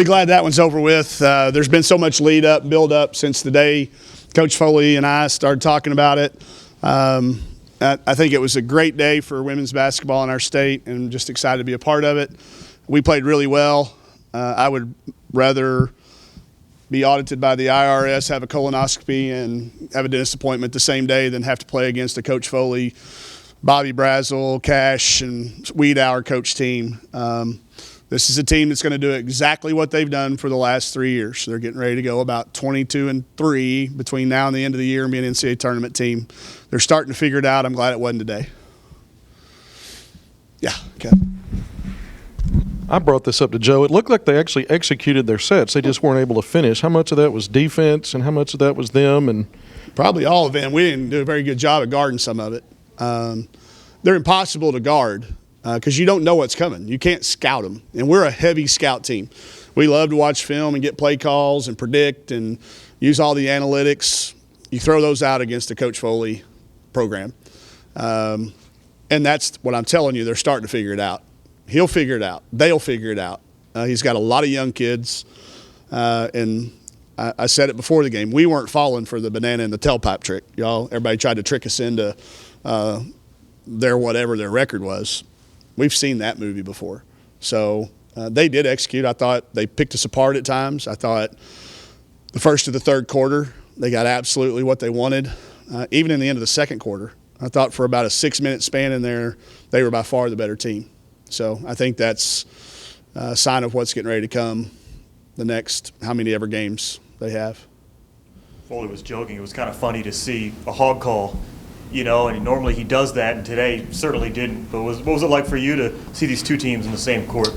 Glad that one's over with. There's been so much build up since the day Coach Foley and I started talking about it. I think it was a great day for women's basketball in our state, and just excited to be a part of it. We played really well. I would rather be audited by the IRS, have a colonoscopy, and have a dentist appointment the same day than have to play against a Coach Foley, Bobby Brazel, Cash, and Weed Hour coach team. This is a team that's going to do exactly what they've done for the last 3 years. They're getting ready to go about 22-3 between now and the end of the year and be an NCAA tournament team. They're starting to figure it out. I'm glad it wasn't today. Yeah, okay. I brought this up to Joe. It looked like they actually executed their sets. They just weren't able to finish. How much of that was defense and how much of that was them? And probably all of them. We didn't do a very good job at guarding some of it. They're impossible to guard because you don't know what's coming. You can't scout them. And we're a heavy scout team. We love to watch film and get play calls and predict and use all the analytics. You throw those out against a Coach Foley program. And that's what I'm telling you. They're starting to figure it out. He'll figure it out. They'll figure it out. He's got a lot of young kids. And I said it before the game. We weren't falling for the banana in the tailpipe trick. Everybody tried to trick us into whatever their record was. We've seen that movie before. So they did execute. I thought they picked us apart at times. I thought the first to the third quarter, they got absolutely what they wanted. Even in the end of the second quarter, I thought for about a 6-minute span in there, they were by far the better team. So I think that's a sign of what's getting ready to come the next how many ever games they have. Foley was joking. It was kind of funny to see a hog call, and normally he does that, and today certainly didn't. But what was it like for you to see these two teams in the same court?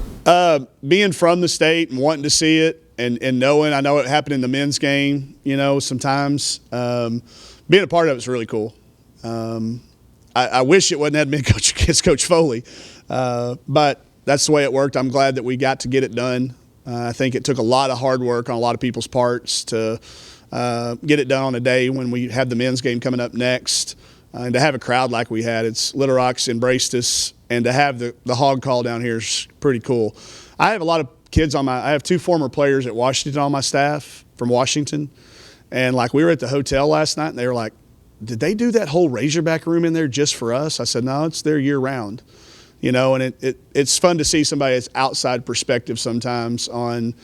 Being from the state and wanting to see it and knowing, I know it happened in the men's game, sometimes. Being a part of it is really cool. I wish it wouldn't have been against Coach Foley. But that's the way it worked. I'm glad that we got to get it done. I think it took a lot of hard work on a lot of people's parts to get it done on a day when we had the men's game coming up next. And to have a crowd like we had, Little Rock's embraced us. And to have the hog call down here is pretty cool. I have a lot of kids I have 2 former players at Washington on my staff from Washington. And we were at the hotel last night and they were like, did they do that whole Razorback room in there just for us? I said, no, it's there year round. And it's fun to see somebody's outside perspective sometimes on,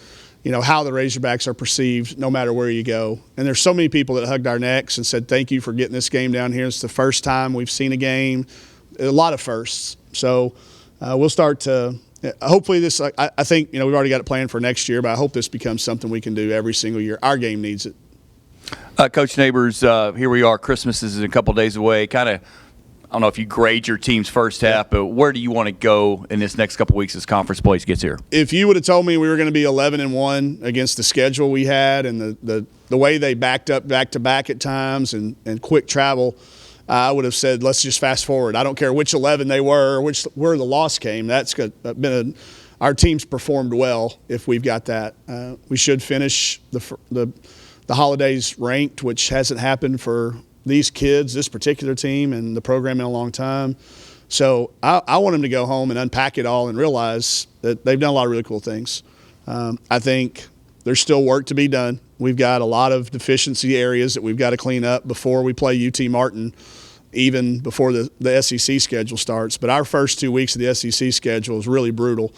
how the Razorbacks are perceived no matter where you go. And there's so many people that hugged our necks and said, thank you for getting this game down here. It's the first time we've seen a game, a lot of firsts. So we'll start to hopefully this, I think, we've already got it planned for next year, but I hope this becomes something we can do every single year. Our game needs it. Coach Neighbors, here we are. Christmas is a couple days away. I don't know if you grade your team's first half, but where do you want to go in this next couple weeks as conference play gets here? If you would have told me we were going to be 11-1 against the schedule we had and the way they backed up back-to-back at times and quick travel, I would have said let's just fast forward. I don't care which 11 they were or where the loss came. That's been our team's performed well if we've got that. We should finish the holidays ranked, which hasn't happened for these kids, this particular team, and the program in a long time. So I want them to go home and unpack it all and realize that they've done a lot of really cool things. I think there's still work to be done. We've got a lot of deficiency areas that we've got to clean up before we play UT Martin, even before the SEC schedule starts. But our first 2 weeks of the SEC schedule is really brutal.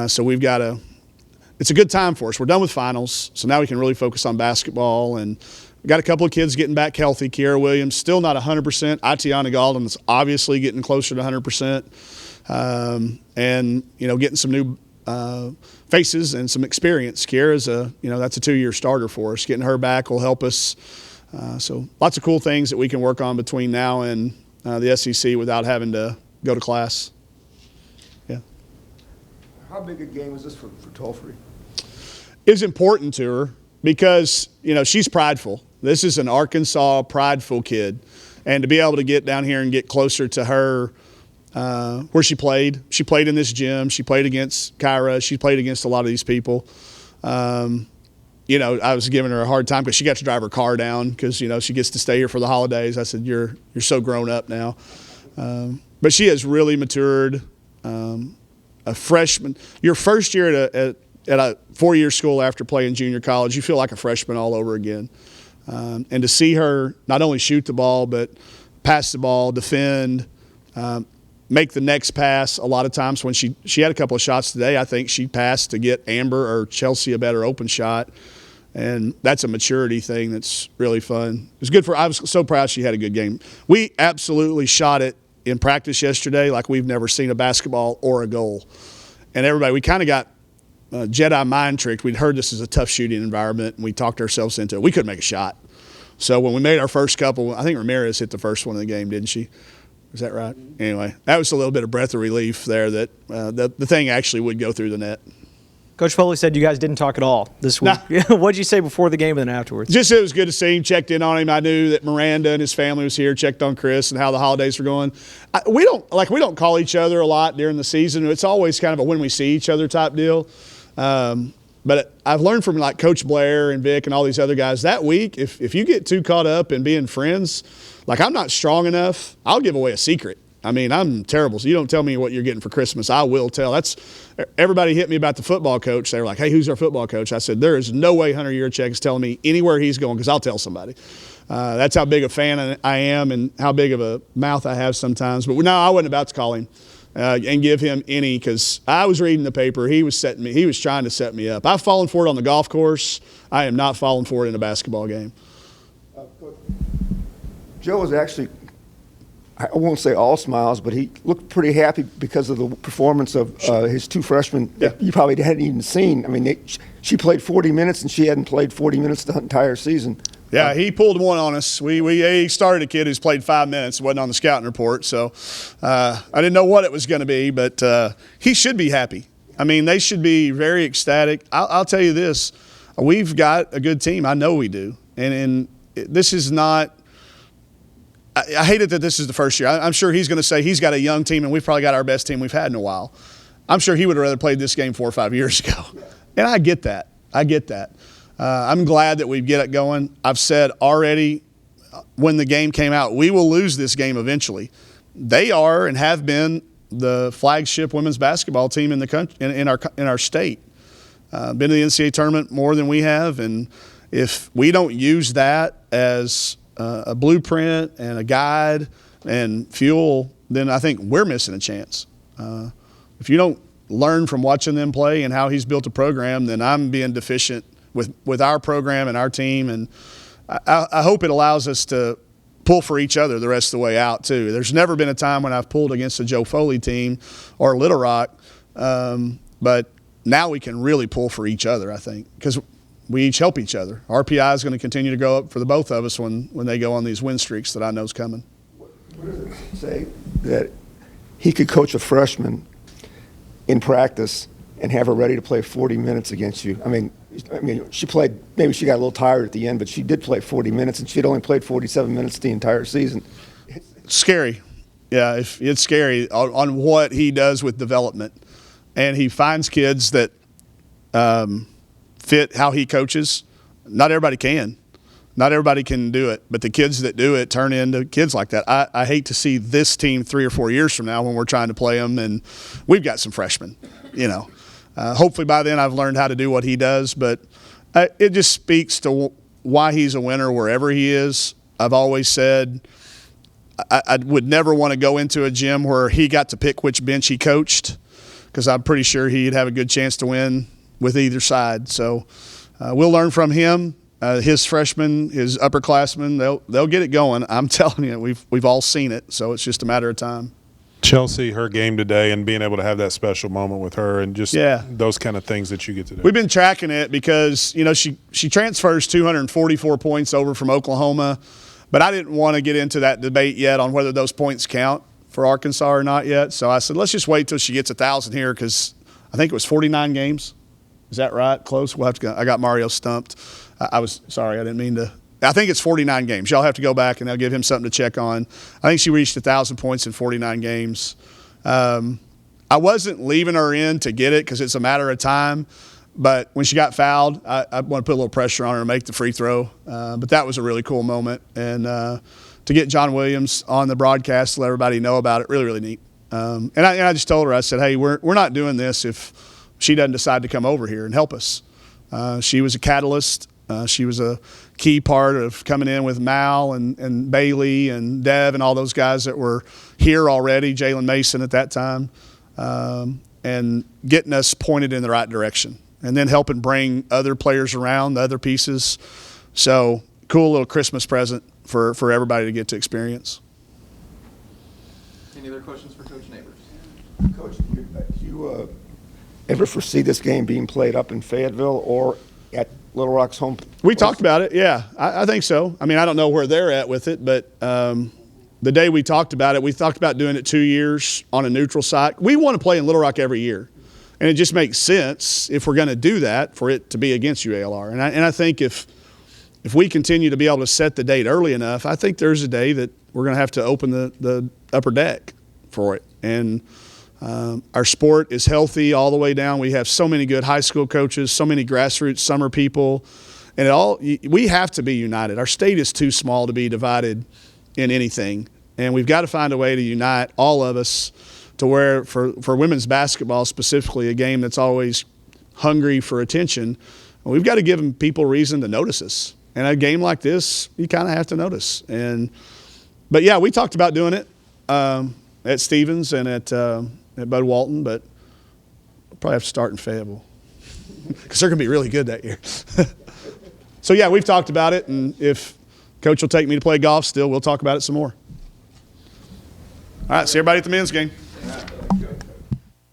So we've got to – it's a good time for us. We're done with finals, so now we can really focus on basketball. And we got a couple of kids getting back healthy. Kiara Williams still not 100%. Atiana Galden is obviously getting closer to 100%. And, getting some new faces and some experience. Kiara's that's a 2-year starter for us. Getting her back will help us. So lots of cool things that we can work on between now and the SEC without having to go to class. Yeah. How big a game is this for Tolfree? It's important to her because, she's prideful. This is an Arkansas prideful kid. And to be able to get down here and get closer to her where she played in this gym. She played against Kyra. She played against a lot of these people. I was giving her a hard time because she got to drive her car down because, she gets to stay here for the holidays. I said, you're so grown up now. But she has really matured. A freshman, your first year at at a 4-year school after playing junior college, you feel like a freshman all over again. And to see her not only shoot the ball, but pass the ball, defend, make the next pass. A lot of times when she had a couple of shots today, I think she passed to get Amber or Chelsea a better open shot. And that's a maturity thing that's really fun. It was good I was so proud she had a good game. We absolutely shot it in practice yesterday like we've never seen a basketball or a goal. And everybody, we kind of got Jedi mind tricked. We'd heard this is a tough shooting environment, and we talked ourselves into it. We couldn't make a shot. So when we made our first couple, I think Ramirez hit the first one in the game, didn't she? Is that right? Anyway, that was a little bit of breath of relief there that the thing actually would go through the net. Coach Foley said you guys didn't talk at all this week. Nah. What did you say before the game and then afterwards? Just it was good to see him, checked in on him. I knew that Miranda and his family was here, checked on Chris and how the holidays were going. We don't call each other a lot during the season. It's always kind of a when we see each other type deal. But I've learned from like Coach Blair and Vic and all these other guys that week, if you get too caught up in being friends, like I'm not strong enough, I'll give away a secret. I mean, I'm terrible. So you don't tell me what you're getting for Christmas. I will tell. Everybody hit me about the football coach. They were like, hey, who's our football coach? I said, there is no way Hunter Yurchek is telling me anywhere he's going because I'll tell somebody. That's how big a fan I am and how big of a mouth I have sometimes. But no, I wasn't about to call him and give him any because I was reading the paper. He was trying to set me up. I've fallen for it on the golf course. I am not falling for it in a basketball game. Joe was actually, I won't say all smiles, but he looked pretty happy because of the performance of his two freshmen that you probably hadn't even seen. I mean, she played 40 minutes, and she hadn't played 40 minutes the entire season. Yeah, he pulled one on us. He started a kid who's played 5 minutes, wasn't on the scouting report, so I didn't know what it was going to be, but he should be happy. I mean, they should be very ecstatic. I'll tell you this. We've got a good team. I know we do. And this is not – I hate it that this is the first year. I'm sure he's going to say he's got a young team, and we've probably got our best team we've had in a while. I'm sure he would have rather played this game 4 or 5 years ago. And I get that. I'm glad that we get it going. I've said already when the game came out, we will lose this game eventually. They are and have been the flagship women's basketball team in the country, in our state. Been to the NCAA tournament more than we have, and if we don't use that as a blueprint and a guide and fuel, then I think we're missing a chance. If you don't learn from watching them play and how he's built a program, then I'm being deficient with our program and our team. And I hope it allows us to pull for each other the rest of the way out too. There's never been a time when I've pulled against a Joe Foley team or Little Rock, but now we can really pull for each other, I think, because we each help each other. RPI is going to continue to go up for the both of us when they go on these win streaks that I know is coming. What does it say that he could coach a freshman in practice and have her ready to play 40 minutes against you? I mean, she played, maybe she got a little tired at the end, but she did play 40 minutes, and she'd only played 47 minutes the entire season. It's scary. Yeah, it's scary on what he does with development. And he finds kids that fit how he coaches. Not everybody can. Not everybody can do it, but the kids that do it turn into kids like that. I hate to see this team 3 or 4 years from now when we're trying to play them, and we've got some freshmen, hopefully by then I've learned how to do what he does, but it just speaks to why he's a winner wherever he is. I've always said I would never want to go into a gym where he got to pick which bench he coached, because I'm pretty sure he'd have a good chance to win with either side. So we'll learn from him. His freshmen, his upperclassmen, they'll get it going. I'm telling you, we've all seen it, so it's just a matter of time. Chelsea, her game today, and being able to have that special moment with her, and just those kind of things that you get to do. We've been tracking it because she transfers 244 points over from Oklahoma, but I didn't want to get into that debate yet on whether those points count for Arkansas or not yet. So I said, let's just wait till she gets 1,000 here, because I think it was 49 games. Is that right? Close? We'll have to go. I got Mario stumped. I was sorry. I didn't mean to. I think it's 49 games. Y'all have to go back, and they'll give him something to check on. I think she reached 1,000 points in 49 games. I wasn't leaving her in to get it because it's a matter of time. But when she got fouled, I want to put a little pressure on her to make the free throw. But that was a really cool moment. And to get John Williams on the broadcast to let everybody know about it, really, really neat. And I just told her, I said, hey, we're not doing this if she doesn't decide to come over here and help us. She was a catalyst. She was a key part of coming in with Mal and Bailey and Dev and all those guys that were here already, Jalen Mason at that time, and getting us pointed in the right direction. And then helping bring other players around, the other pieces. So cool little Christmas present for everybody to get to experience. Any other questions for Coach Neighbors? Coach, do you ever foresee this game being played up in Fayetteville or at Little Rock's home? We talked about it, yeah. I think so. I mean, I don't know where they're at with it, but the day we talked about it, we talked about doing it 2 years on a neutral site. We want to play in Little Rock every year. And it just makes sense, if we're going to do that, for it to be against UALR. And I think if we continue to be able to set the date early enough, I think there's a day that we're going to have to open the upper deck for it. And our sport is healthy all the way down. We have so many good high school coaches, so many grassroots summer people. And we have to be united. Our state is too small to be divided in anything. And we've got to find a way to unite all of us to where, for women's basketball specifically, a game that's always hungry for attention, we've got to give people reason to notice us. And a game like this, you kind of have to notice. But yeah, we talked about doing it at Stevens and at Bud Walton, but we'll probably have to start in Fayetteville because they're going to be really good that year. So yeah, we've talked about it, and if Coach will take me to play golf still, we'll talk about it some more. All right, see everybody at the men's game.